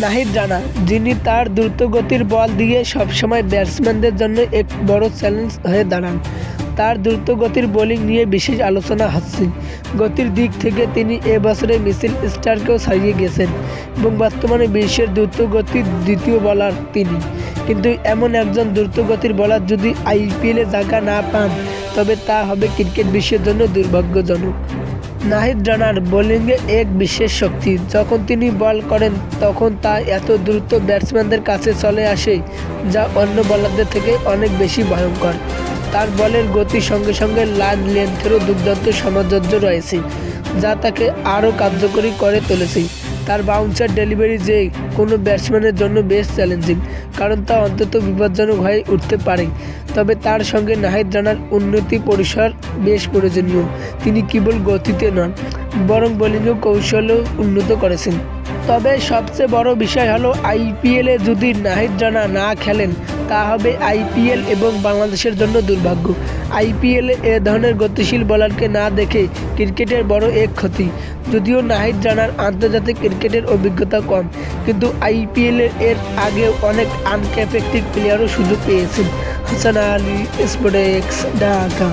নাহিদ রানা, যিনি তার দ্রুতগতির বল দিয়ে সবসময় ব্যাটসম্যানদের জন্য এক বড় চ্যালেঞ্জ হয়ে দাঁড়ান। তার দ্রুতগতির বোলিং নিয়ে বিশেষ আলোচনা হচ্ছে। গতির দিক থেকে তিনি এবছরে মিচেল স্টার্ককেও ছাড়িয়ে গেছেন এবং বর্তমানে বিশ্বের দ্রুতগতির দ্বিতীয় বোলার তিনি। কিন্তু এমন একজন দ্রুতগতির বোলার যদি আইপিএলে জায়গা না পান, তবে তা হবে ক্রিকেট বিশ্বের জন্য দুর্ভাগ্যজনক। নাহিদ রানার বোলিংয়ে এক বিশেষ শক্তি। যখন তিনি বল করেন তখন তা এত দ্রুত ব্যাটসম্যানদের কাছে চলে আসে, যা অন্য বোলারদের থেকে অনেক বেশি ভয়ঙ্কর। তার বলের গতির সঙ্গে সঙ্গে লাইন লেন্থেরও দুর্দান্ত সামঞ্জস্য রয়েছে, যা তাকে আরও কার্যকরী করে তুলেছে। তার বাউন্সার ডেলিভারি যে কোনো ব্যাটসম্যানের জন্য বেশ চ্যালেঞ্জিং, কারণ তা অন্তত বিপজ্জনক হয়ে উঠতে পারে। তবে তার সঙ্গে নাহিদ রানার উন্নতি পরিসর বেশ প্রয়োজনীয়। তিনি কেবল গতিতে নন, বরং বোলিংও কৌশলও উন্নত করেছেন। তবে সবচেয়ে বড় বিষয় হলো আইপিএলে যদি নাহিদ রানা না খেলেন, তা হবে আইপিএল এবং বাংলাদেশের জন্য দুর্ভাগ্য। আইপিএলে এ ধরনের গতিশীল বোলারকে না দেখে ক্রিকেটের বড় এক ক্ষতি। যদিও নাহিদ রানার আন্তর্জাতিক ক্রিকেটের অভিজ্ঞতা কম, কিন্তু আইপিএলে এর আগেও অনেক আনক্যাপেক্টিক প্লেয়ারও সুযোগ পেয়েছেন। হাসান আলী, স্পোর্টস, ঢাকা।